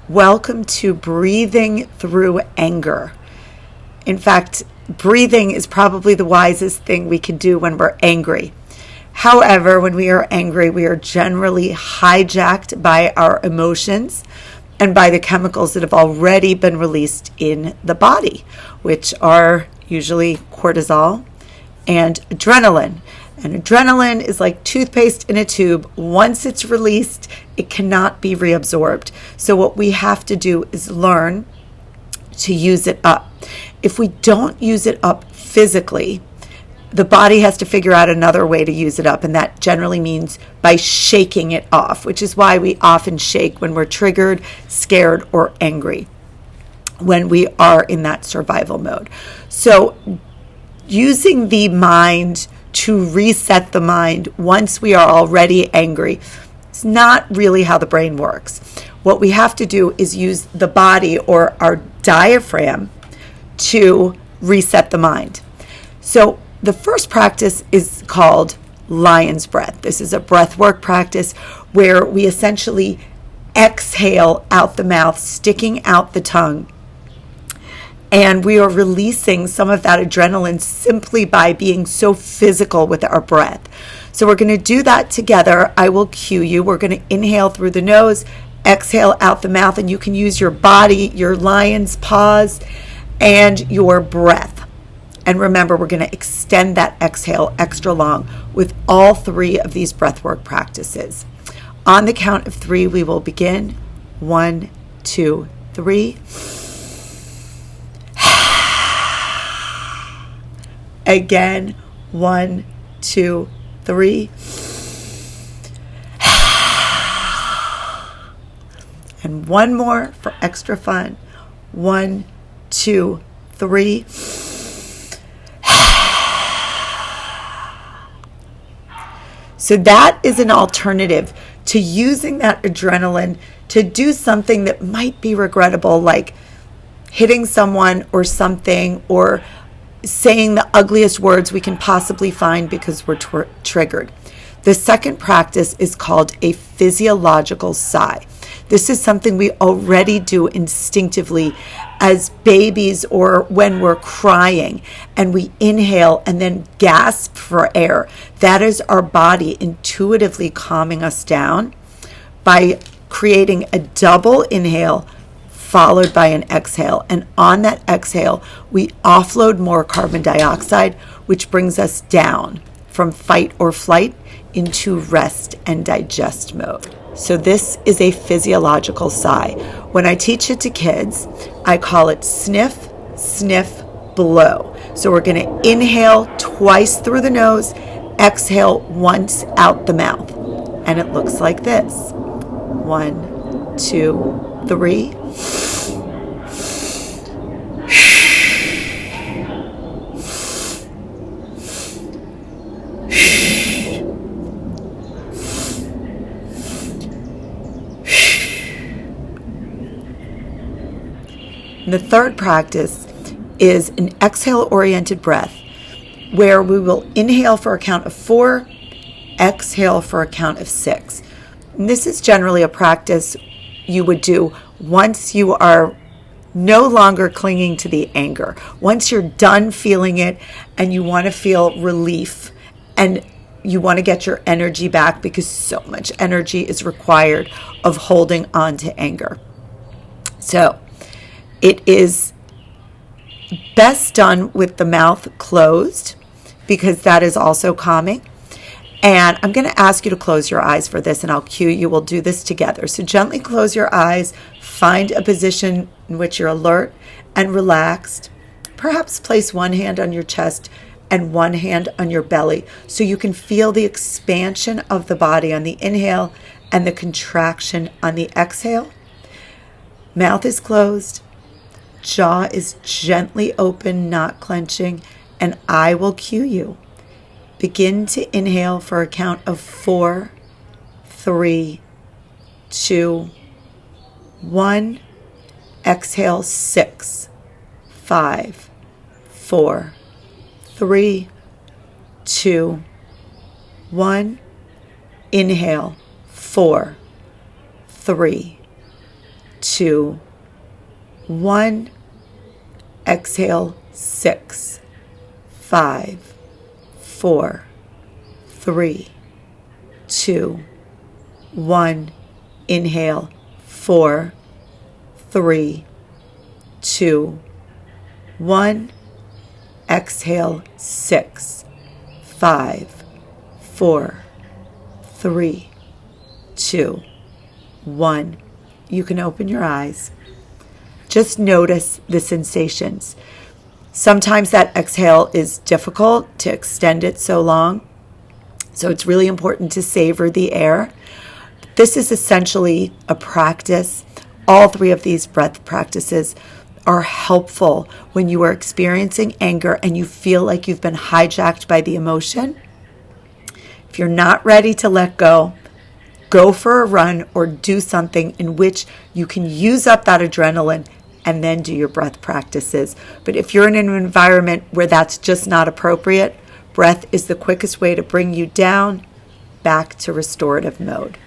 Welcome to breathing through anger. In fact, breathing is probably the wisest thing we can do when we're angry. However, when we are angry, we are generally hijacked by our emotions and by the chemicals that have already been released in the body, which are usually cortisol and adrenaline. And adrenaline is like toothpaste in a tube. Once it's released, it cannot be reabsorbed. So what we have to do is learn to use it up. If we don't use it up physically, the body has to figure out another way to use it up, and that generally means by shaking it off, which is why we often shake when we're triggered, scared, or angry, when we are in that survival mode. So using the mind to reset the mind once we are already angry, it's not really how the brain works. What we have to do is use the body or our diaphragm to reset the mind. So the first practice is called lion's breath. This is a breath work practice where we essentially exhale out the mouth, sticking out the tongue. And we are releasing some of that adrenaline simply by being so physical with our breath. So we're going to do that together. I will cue you. We're going to inhale through the nose, exhale out the mouth, and you can use your body, your lion's paws, and your breath. And remember, we're going to extend that exhale extra long with all three of these breathwork practices. On the count of three, we will begin. 1, 2, 3. Again, 1, 2, 3. And one more for extra fun. 1, 2, 3. So that is an alternative to using that adrenaline to do something that might be regrettable, like hitting someone or something, or saying the ugliest words we can possibly find because we're triggered. The second practice is called a physiological sigh. This is something we already do instinctively as babies or when we're crying, and we inhale and then gasp for air. That is our body intuitively calming us down by creating a double inhale followed by an exhale. And on that exhale, we offload more carbon dioxide, which brings us down from fight or flight into rest and digest mode. So this is a physiological sigh. When I teach it to kids, I call it sniff, sniff, blow. So we're going to inhale twice through the nose, exhale once out the mouth. And it looks like this. 1, 2, 3. The third practice is an exhale-oriented breath where we will inhale for a count of 4, exhale for a count of 6. And this is generally a practice you would do once you are no longer clinging to the anger. Once you're done feeling it and you want to feel relief and you want to get your energy back, because so much energy is required of holding on to anger. So it is best done with the mouth closed because that is also calming. And I'm going to ask you to close your eyes for this, and I'll cue you. We'll do this together. So gently close your eyes. Find a position in which you're alert and relaxed. Perhaps place one hand on your chest and one hand on your belly so you can feel the expansion of the body on the inhale and the contraction on the exhale. Mouth is closed. Jaw is gently open, not clenching, and I will cue you. Begin to inhale for a count of 4, 3, 2, 1. Exhale 6, 5, 4, 3, 2, 1. Inhale 4, 3, 2, 1. Exhale, 6, 5, 4, 3, 2, 1. Inhale, 4, 3, 2, 1. Exhale, 6, 5, 4, 3, 2, 1. You can open your eyes. Just notice the sensations. Sometimes that exhale is difficult to extend it so long, so it's really important to savor the air. This is essentially a practice. All three of these breath practices are helpful when you are experiencing anger and you feel like you've been hijacked by the emotion. If you're not ready to let go, go for a run or do something in which you can use up that adrenaline and then do your breath practices. But if you're in an environment where that's just not appropriate, breath is the quickest way to bring you down back to restorative mode.